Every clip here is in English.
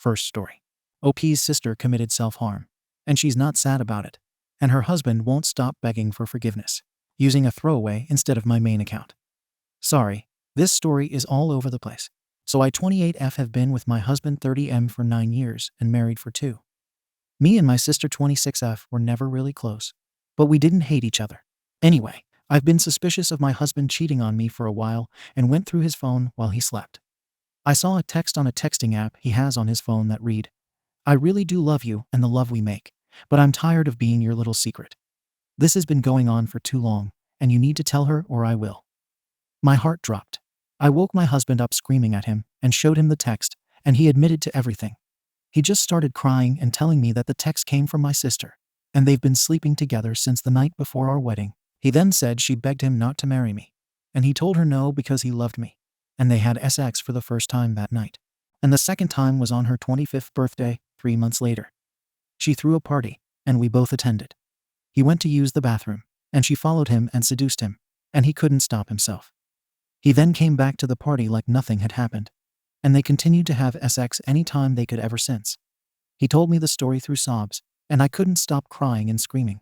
First story. OP's sister committed self-harm, and she's not sad about it. And her husband won't stop begging for forgiveness, using a throwaway instead of my main account. Sorry, this story is all over the place. So I 28F have been with my husband 30M for 9 years and married for 2. Me and my sister 26F were never really close, but we didn't hate each other. Anyway, I've been suspicious of my husband cheating on me for a while and went through his phone while he slept. I saw a text on a texting app he has on his phone that read, "I really do love you and the love we make, but I'm tired of being your little secret. This has been going on for too long, and you need to tell her or I will." My heart dropped. I woke my husband up screaming at him and showed him the text, and he admitted to everything. He just started crying and telling me that the text came from my sister, and they've been sleeping together since the night before our wedding. He then said she begged him not to marry me, and he told her no because he loved me, and they had sex for the first time that night. And the second time was on her 25th birthday, 3 months later. She threw a party, and we both attended. He went to use the bathroom, and she followed him and seduced him, and he couldn't stop himself. He then came back to the party like nothing had happened, and they continued to have sex any time they could ever since. He told me the story through sobs, and I couldn't stop crying and screaming.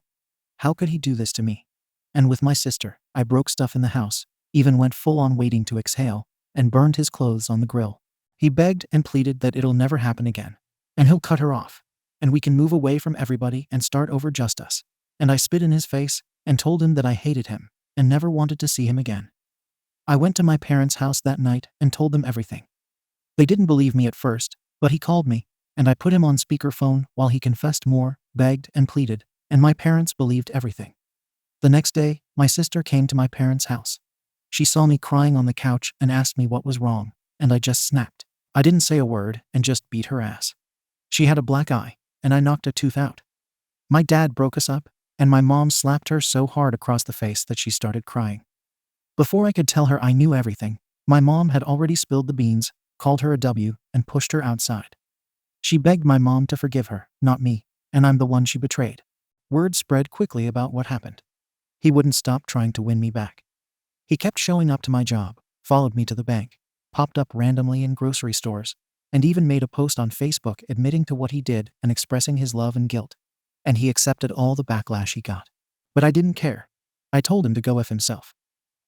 How could he do this to me? And with my sister, I broke stuff in the house, even went full on waiting to exhale, and burned his clothes on the grill. He begged and pleaded that it'll never happen again, and he'll cut her off, and we can move away from everybody and start over just us. And I spit in his face and told him that I hated him and never wanted to see him again. I went to my parents' house that night and told them everything. They didn't believe me at first, but he called me, and I put him on speakerphone while he confessed more, begged and pleaded, and my parents believed everything. The next day, my sister came to my parents' house. She saw me crying on the couch and asked me what was wrong, and I just snapped. I didn't say a word and just beat her ass. She had a black eye, and I knocked a tooth out. My dad broke us up, and my mom slapped her so hard across the face that she started crying. Before I could tell her I knew everything, my mom had already spilled the beans, called her a W, and pushed her outside. She begged my mom to forgive her, not me, and I'm the one she betrayed. Word spread quickly about what happened. He wouldn't stop trying to win me back. He kept showing up to my job, followed me to the bank, popped up randomly in grocery stores, and even made a post on Facebook admitting to what he did and expressing his love and guilt. And he accepted all the backlash he got. But I didn't care. I told him to go F himself.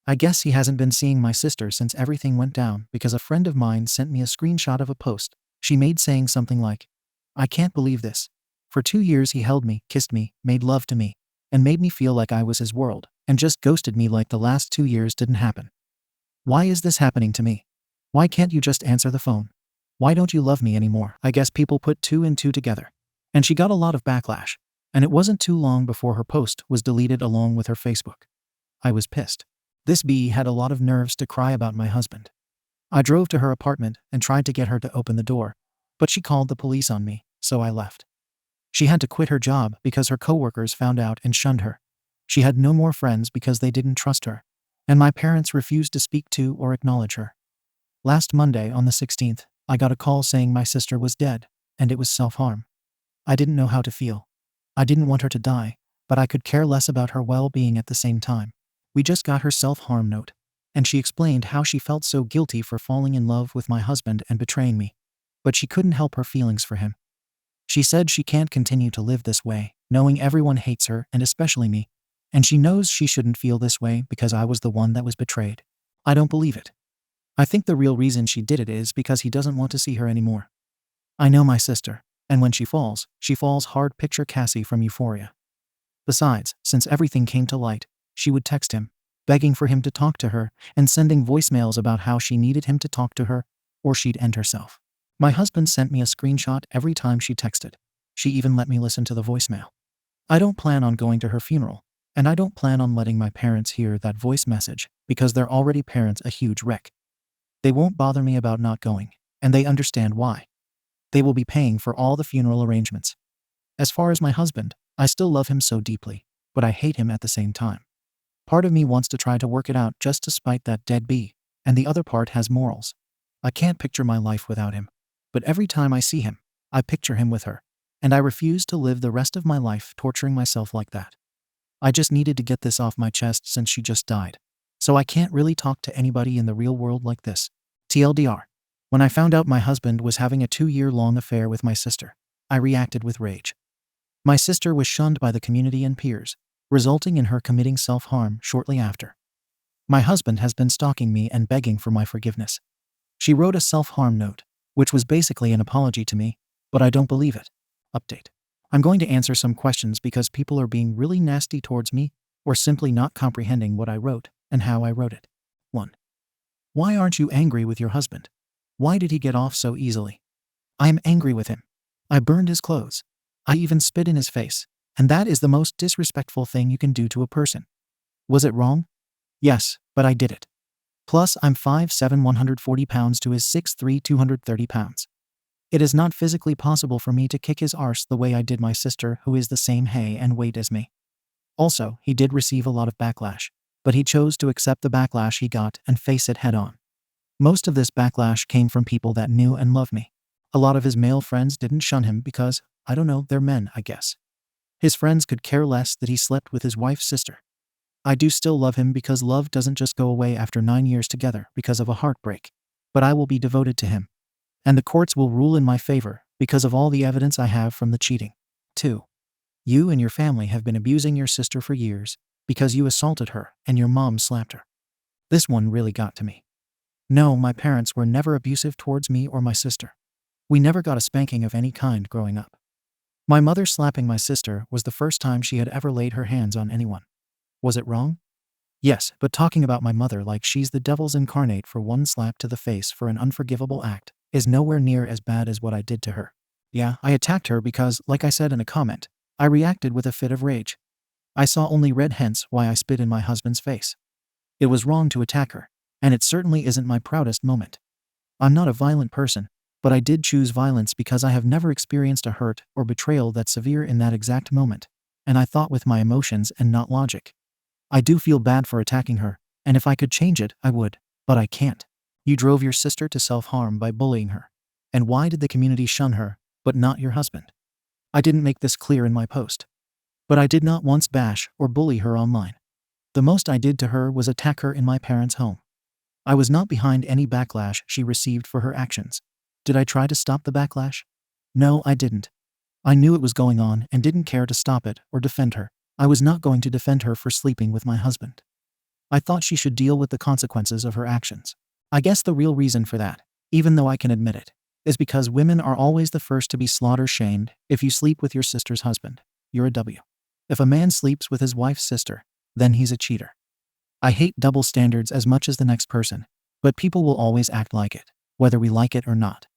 I guess he hasn't been seeing my sister since everything went down because a friend of mine sent me a screenshot of a post she made saying something like, "I can't believe this. For 2 years he held me, kissed me, made love to me, and made me feel like I was his world, and just ghosted me like the last 2 years didn't happen. Why is this happening to me? Why can't you just answer the phone? Why don't you love me anymore?" I guess people put 2 and 2 together. And she got a lot of backlash, and it wasn't too long before her post was deleted along with her Facebook. I was pissed. This bee had a lot of nerves to cry about my husband. I drove to her apartment and tried to get her to open the door, but she called the police on me, so I left. She had to quit her job because her coworkers found out and shunned her. She had no more friends because they didn't trust her, and my parents refused to speak to or acknowledge her. Last Monday, on the 16th, I got a call saying my sister was dead, and it was self-harm. I didn't know how to feel. I didn't want her to die, but I could care less about her well-being at the same time. We just got her self-harm note, and she explained how she felt so guilty for falling in love with my husband and betraying me, but she couldn't help her feelings for him. She said she can't continue to live this way, knowing everyone hates her and especially me, and she knows she shouldn't feel this way because I was the one that was betrayed. I don't believe it. I think the real reason she did it is because he doesn't want to see her anymore. I know my sister, and when she falls hard. Picture Cassie from Euphoria. Besides, since everything came to light, she would text him, begging for him to talk to her and sending voicemails about how she needed him to talk to her or she'd end herself. My husband sent me a screenshot every time she texted. She even let me listen to the voicemail. I don't plan on going to her funeral, and I don't plan on letting my parents hear that voice message because they're already parents a huge wreck. They won't bother me about not going, and they understand why. They will be paying for all the funeral arrangements. As far as my husband, I still love him so deeply, but I hate him at the same time. Part of me wants to try to work it out just to spite that dead bee, and the other part has morals. I can't picture my life without him, but every time I see him, I picture him with her, and I refuse to live the rest of my life torturing myself like that. I just needed to get this off my chest since she just died, so I can't really talk to anybody in the real world like this. TLDR. When I found out my husband was having a 2-year-long affair with my sister, I reacted with rage. My sister was shunned by the community and peers, resulting in her committing self-harm shortly after. My husband has been stalking me and begging for my forgiveness. She wrote a self-harm note, which was basically an apology to me, but I don't believe it. Update. I'm going to answer some questions because people are being really nasty towards me or simply not comprehending what I wrote and how I wrote it. 1. Why aren't you angry with your husband? Why did he get off so easily? I am angry with him. I burned his clothes. I even spit in his face, and that is the most disrespectful thing you can do to a person. Was it wrong? Yes, but I did it. Plus, I'm 5'7", 140 pounds to his 6'3", 230 pounds. It is not physically possible for me to kick his arse the way I did my sister, who is the same height and weight as me. Also, he did receive a lot of backlash, but he chose to accept the backlash he got and face it head on. Most of this backlash came from people that knew and loved me. A lot of his male friends didn't shun him because, I don't know, they're men, I guess. His friends could care less that he slept with his wife's sister. I do still love him because love doesn't just go away after 9 years together because of a heartbreak, but I will be devoted to him. And the courts will rule in my favor because of all the evidence I have from the cheating. 2. You and your family have been abusing your sister for years because you assaulted her and your mom slapped her. This one really got to me. No, my parents were never abusive towards me or my sister. We never got a spanking of any kind growing up. My mother slapping my sister was the first time she had ever laid her hands on anyone. Was it wrong? Yes, but talking about my mother like she's the devil's incarnate for one slap to the face for an unforgivable act is nowhere near as bad as what I did to her. Yeah, I attacked her because, like I said in a comment, I reacted with a fit of rage. I saw only red, hence why I spit in my husband's face. It was wrong to attack her, and it certainly isn't my proudest moment. I'm not a violent person, but I did choose violence because I have never experienced a hurt or betrayal that severe in that exact moment, and I thought with my emotions and not logic. I do feel bad for attacking her, and if I could change it, I would, but I can't. You drove your sister to self-harm by bullying her. And why did the community shun her, but not your husband? I didn't make this clear in my post. But I did not once bash or bully her online. The most I did to her was attack her in my parents' home. I was not behind any backlash she received for her actions. Did I try to stop the backlash? No, I didn't. I knew it was going on and didn't care to stop it or defend her. I was not going to defend her for sleeping with my husband. I thought she should deal with the consequences of her actions. I guess the real reason for that, even though I can admit it, is because women are always the first to be slaughter-shamed. If you sleep with your sister's husband, you're a W. If a man sleeps with his wife's sister, then he's a cheater. I hate double standards as much as the next person, but people will always act like it, whether we like it or not.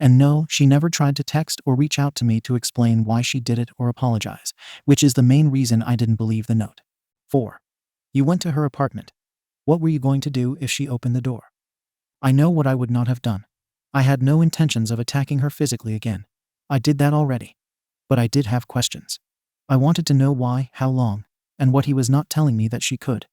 And no, she never tried to text or reach out to me to explain why she did it or apologize, which is the main reason I didn't believe the note. 4. You went to her apartment. What were you going to do if she opened the door? I know what I would not have done. I had no intentions of attacking her physically again. I did that already. But I did have questions. I wanted to know why, how long, and what he was not telling me that she could.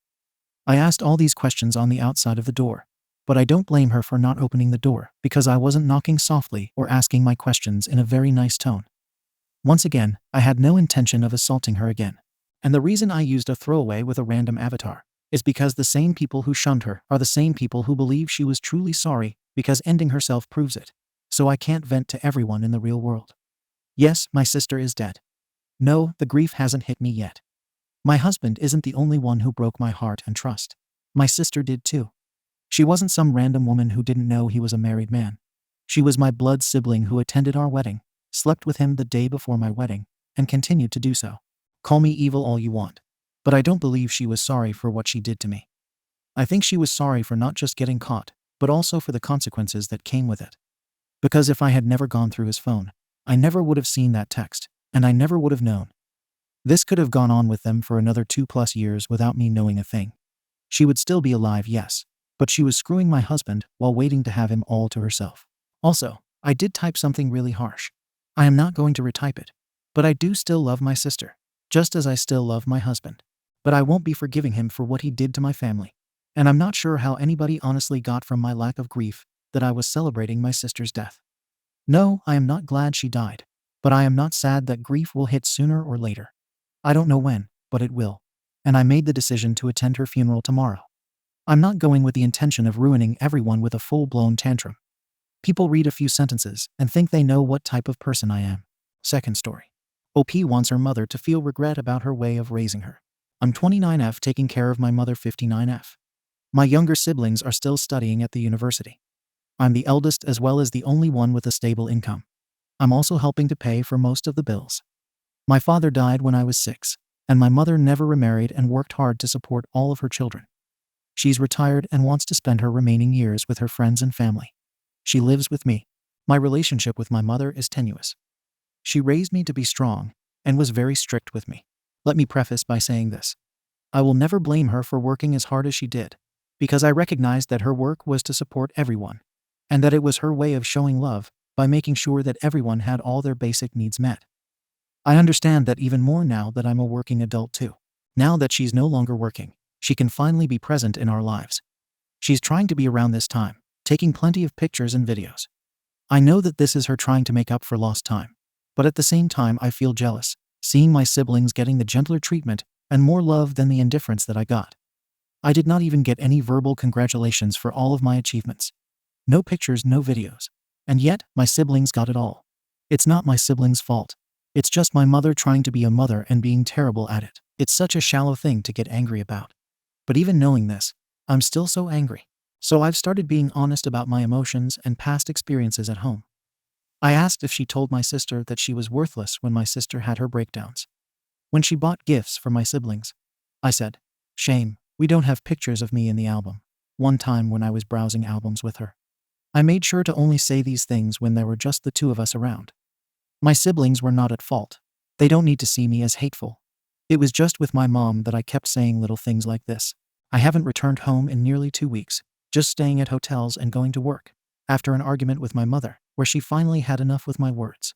I asked all these questions on the outside of the door, but I don't blame her for not opening the door because I wasn't knocking softly or asking my questions in a very nice tone. Once again, I had no intention of assaulting her again. And the reason I used a throwaway with a random avatar is because the same people who shunned her are the same people who believe she was truly sorry because ending herself proves it. So I can't vent to everyone in the real world. Yes, my sister is dead. No, the grief hasn't hit me yet. My husband isn't the only one who broke my heart and trust. My sister did too. She wasn't some random woman who didn't know he was a married man. She was my blood sibling who attended our wedding, slept with him the day before my wedding, and continued to do so. Call me evil all you want, but I don't believe she was sorry for what she did to me. I think she was sorry for not just getting caught, but also for the consequences that came with it. Because if I had never gone through his phone, I never would have seen that text, and I never would have known. This could have gone on with them for another 2+ years without me knowing a thing. She would still be alive, yes, but she was screwing my husband while waiting to have him all to herself. Also, I did type something really harsh. I am not going to retype it, but I do still love my sister, just as I still love my husband. But I won't be forgiving him for what he did to my family. And I'm not sure how anybody honestly got from my lack of grief that I was celebrating my sister's death. No, I am not glad she died, but I am not sad that grief will hit sooner or later. I don't know when, but it will. And I made the decision to attend her funeral tomorrow. I'm not going with the intention of ruining everyone with a full-blown tantrum. People read a few sentences and think they know what type of person I am. Second story. OP wants her mother to feel regret about her way of raising her. I'm 29F taking care of my mother 59F. My younger siblings are still studying at the university. I'm the eldest as well as the only one with a stable income. I'm also helping to pay for most of the bills. My father died when I was 6, and my mother never remarried and worked hard to support all of her children. She's retired and wants to spend her remaining years with her friends and family. She lives with me. My relationship with my mother is tenuous. She raised me to be strong and was very strict with me. Let me preface by saying this. I will never blame her for working as hard as she did, because I recognized that her work was to support everyone, and that it was her way of showing love by making sure that everyone had all their basic needs met. I understand that even more now that I'm a working adult too. Now that she's no longer working, she can finally be present in our lives. She's trying to be around this time, taking plenty of pictures and videos. I know that this is her trying to make up for lost time, but at the same time I feel jealous, seeing my siblings getting the gentler treatment and more love than the indifference that I got. I did not even get any verbal congratulations for all of my achievements. No pictures, no videos. And yet, my siblings got it all. It's not my siblings' fault. It's just my mother trying to be a mother and being terrible at it. It's such a shallow thing to get angry about. But even knowing this, I'm still so angry. So I've started being honest about my emotions and past experiences at home. I asked if she told my sister that she was worthless when my sister had her breakdowns. When she bought gifts for my siblings, I said, "Shame, we don't have pictures of me in the album." One time when I was browsing albums with her, I made sure to only say these things when there were just the two of us around. My siblings were not at fault. They don't need to see me as hateful. It was just with my mom that I kept saying little things like this. I haven't returned home in nearly 2 weeks, just staying at hotels and going to work, after an argument with my mother, where she finally had enough with my words.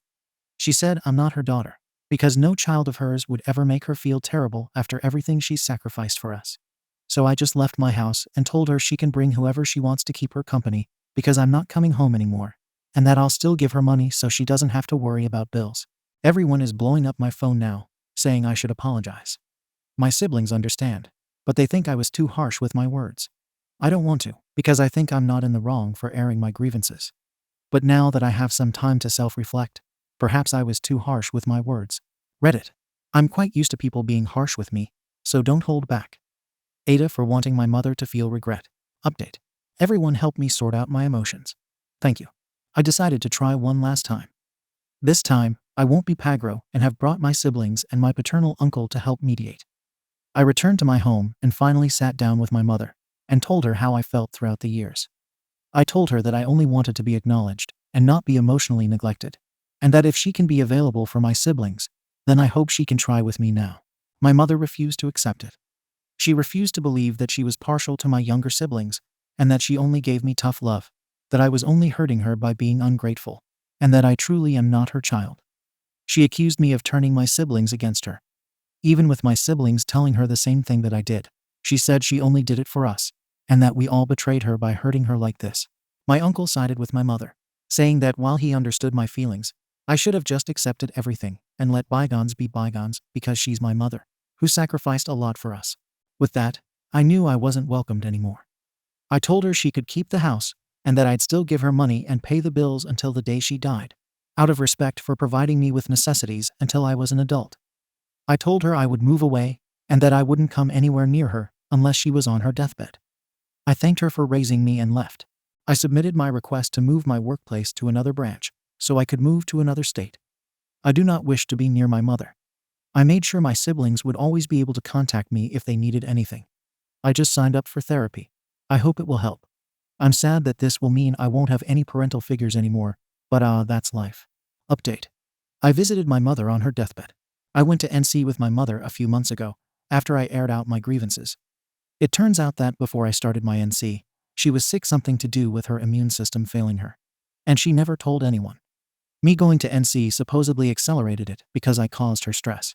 She said I'm not her daughter, because no child of hers would ever make her feel terrible after everything she's sacrificed for us. So I just left my house and told her she can bring whoever she wants to keep her company, because I'm not coming home anymore, and that I'll still give her money so she doesn't have to worry about bills. Everyone is blowing up my phone now, saying I should apologize. My siblings understand, but they think I was too harsh with my words. I don't want to, because I think I'm not in the wrong for airing my grievances. But now that I have some time to self-reflect, perhaps I was too harsh with my words. Reddit. I'm quite used to people being harsh with me, so don't hold back. AITA for wanting my mother to feel regret. Update. Everyone help me sort out my emotions. Thank you. I decided to try one last time. This time, I won't be pagro and have brought my siblings and my paternal uncle to help mediate. I returned to my home and finally sat down with my mother and told her how I felt throughout the years. I told her that I only wanted to be acknowledged and not be emotionally neglected, and that if she can be available for my siblings, then I hope she can try with me now. My mother refused to accept it. She refused to believe that she was partial to my younger siblings and that she only gave me tough love, that I was only hurting her by being ungrateful, and that I truly am not her child. She accused me of turning my siblings against her. Even with my siblings telling her the same thing that I did, she said she only did it for us, and that we all betrayed her by hurting her like this. My uncle sided with my mother, saying that while he understood my feelings, I should have just accepted everything and let bygones be bygones because she's my mother, who sacrificed a lot for us. With that, I knew I wasn't welcomed anymore. I told her she could keep the house and that I'd still give her money and pay the bills until the day she died, out of respect for providing me with necessities until I was an adult. I told her I would move away and that I wouldn't come anywhere near her unless she was on her deathbed. I thanked her for raising me and left. I submitted my request to move my workplace to another branch so I could move to another state. I do not wish to be near my mother. I made sure my siblings would always be able to contact me if they needed anything. I just signed up for therapy. I hope it will help. I'm sad that this will mean I won't have any parental figures anymore, but that's life. Update. I visited my mother on her deathbed. I went to NC with my mother a few months ago, after I aired out my grievances. It turns out that before I started my NC, she was sick, something to do with her immune system failing her. And she never told anyone. Me going to NC supposedly accelerated it because I caused her stress.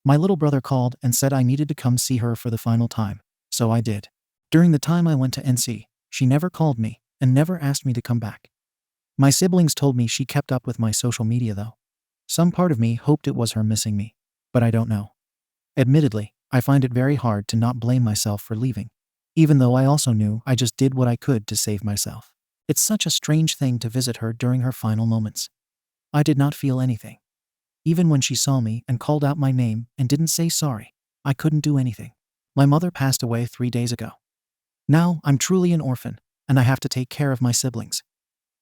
My little brother called and said I needed to come see her for the final time, so I did. During the time I went to NC, she never called me and never asked me to come back. My siblings told me she kept up with my social media though. Some part of me hoped it was her missing me, but I don't know. Admittedly, I find it very hard to not blame myself for leaving, even though I also knew I just did what I could to save myself. It's such a strange thing to visit her during her final moments. I did not feel anything. Even when she saw me and called out my name and didn't say sorry, I couldn't do anything. My mother passed away 3 days ago. Now I'm truly an orphan, and I have to take care of my siblings.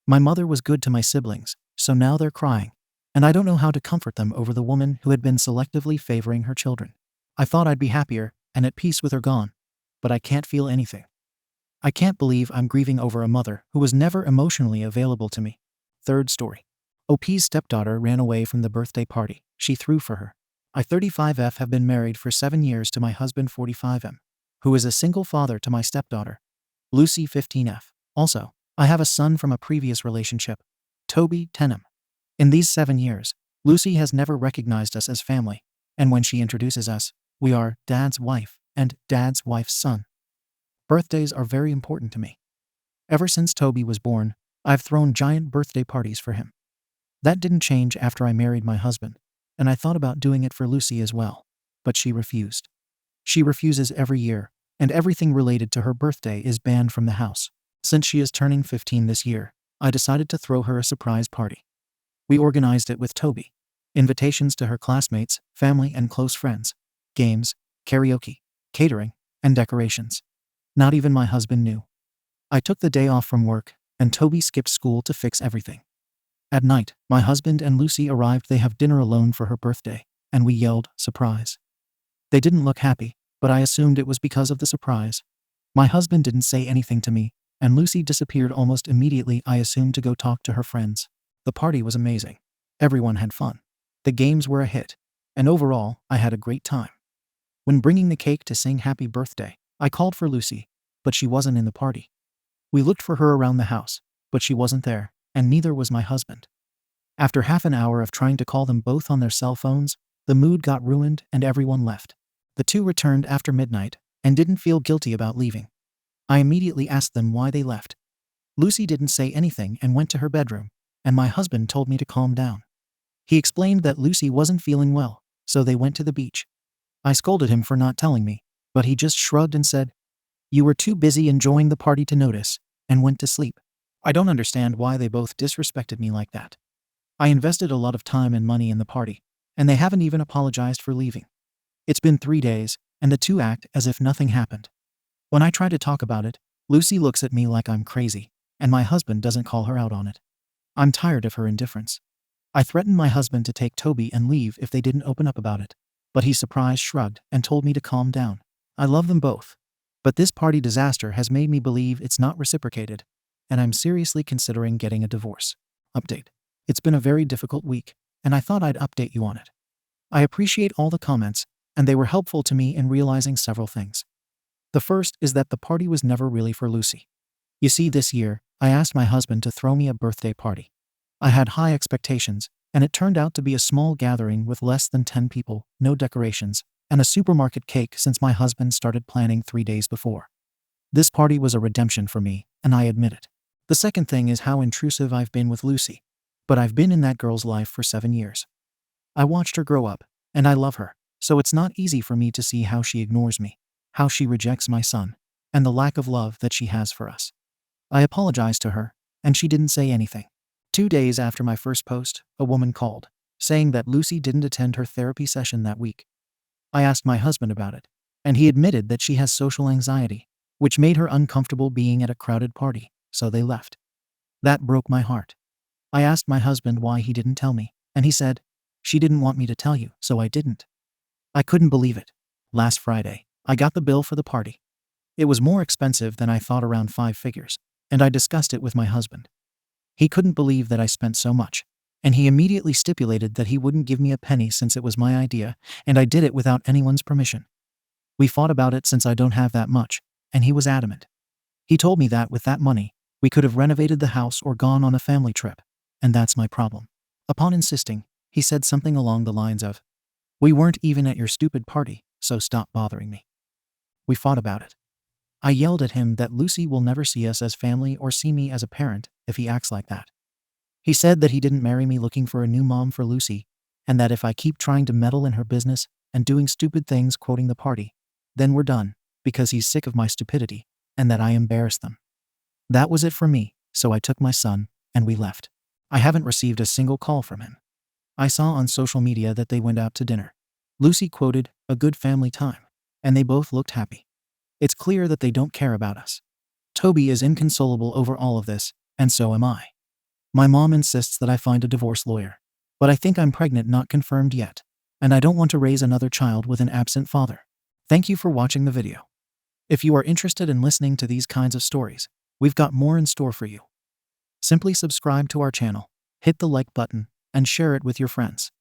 My mother was good to my siblings, so now they're crying, and I don't know how to comfort them over the woman who had been selectively favoring her children. I thought I'd be happier and at peace with her gone, but I can't feel anything. I can't believe I'm grieving over a mother who was never emotionally available to me. Third story. OP's stepdaughter ran away from the birthday party she threw for her. I 35F have been married for 7 years to my husband 45M, who is a single father to my stepdaughter, Lucy 15F. Also, I have a son from a previous relationship, Toby 10M. In these 7 years, Lucy has never recognized us as family, and when she introduces us, we are Dad's wife and Dad's wife's son. Birthdays are very important to me. Ever since Toby was born, I've thrown giant birthday parties for him. That didn't change after I married my husband, and I thought about doing it for Lucy as well, but she refused. She refuses every year, and everything related to her birthday is banned from the house. Since she is turning 15 this year, I decided to throw her a surprise party. We organized it with Toby. Invitations to her classmates, family, and close friends. Games, karaoke, catering, and decorations. Not even my husband knew. I took the day off from work, and Toby skipped school to fix everything. At night, my husband and Lucy arrived. They have dinner alone for her birthday, and we yelled, "Surprise." They didn't look happy, but I assumed it was because of the surprise. My husband didn't say anything to me, and Lucy disappeared almost immediately. I assumed to go talk to her friends. The party was amazing. Everyone had fun. The games were a hit, and overall, I had a great time. When bringing the cake to sing happy birthday, I called for Lucy, but she wasn't in the party. We looked for her around the house, but she wasn't there, and neither was my husband. After half an hour of trying to call them both on their cell phones, the mood got ruined and everyone left. The two returned after midnight and didn't feel guilty about leaving. I immediately asked them why they left. Lucy didn't say anything and went to her bedroom, and my husband told me to calm down. He explained that Lucy wasn't feeling well, so they went to the beach. I scolded him for not telling me, but he just shrugged and said, "You were too busy enjoying the party to notice," and went to sleep. I don't understand why they both disrespected me like that. I invested a lot of time and money in the party, and they haven't even apologized for leaving. It's been 3 days, and the two act as if nothing happened. When I try to talk about it, Lucy looks at me like I'm crazy, and my husband doesn't call her out on it. I'm tired of her indifference. I threatened my husband to take Toby and leave if they didn't open up about it, but he surprised shrugged and told me to calm down. I love them both, but this party disaster has made me believe it's not reciprocated, and I'm seriously considering getting a divorce. Update. It's been a very difficult week, and I thought I'd update you on it. I appreciate all the comments, and they were helpful to me in realizing several things. The first is that the party was never really for Lucy. You see, this year, I asked my husband to throw me a birthday party. I had high expectations, and it turned out to be a small gathering with less than 10 people, no decorations, and a supermarket cake since my husband started planning 3 days before. This party was a redemption for me, and I admit it. The second thing is how intrusive I've been with Lucy. But I've been in that girl's life for 7 years. I watched her grow up, and I love her, so it's not easy for me to see how she ignores me, how she rejects my son, and the lack of love that she has for us. I apologized to her, and she didn't say anything. 2 days after my first post, a woman called, saying that Lucy didn't attend her therapy session that week. I asked my husband about it, and he admitted that she has social anxiety, which made her uncomfortable being at a crowded party, so they left. That broke my heart. I asked my husband why he didn't tell me, and he said, "She didn't want me to tell you, so I didn't." I couldn't believe it. Last Friday, I got the bill for the party. It was more expensive than I thought, around 5 figures, and I discussed it with my husband. He couldn't believe that I spent so much, and he immediately stipulated that he wouldn't give me a penny since it was my idea, and I did it without anyone's permission. We fought about it since I don't have that much, and he was adamant. He told me that with that money, we could have renovated the house or gone on a family trip, and that's my problem. Upon insisting, he said something along the lines of, "We weren't even at your stupid party, so stop bothering me." We fought about it. I yelled at him that Lucy will never see us as family or see me as a parent if he acts like that. He said that he didn't marry me looking for a new mom for Lucy, and that if I keep trying to meddle in her business and doing stupid things, quoting the party, then we're done, because he's sick of my stupidity, and that I embarrass them. That was it for me, so I took my son, and we left. I haven't received a single call from him. I saw on social media that they went out to dinner. Lucy quoted, "A good family time," and they both looked happy. It's clear that they don't care about us. Toby is inconsolable over all of this, and so am I. My mom insists that I find a divorce lawyer. But I think I'm pregnant, not confirmed yet. And I don't want to raise another child with an absent father. Thank you for watching the video. If you are interested in listening to these kinds of stories, we've got more in store for you. Simply subscribe to our channel, hit the like button, and share it with your friends.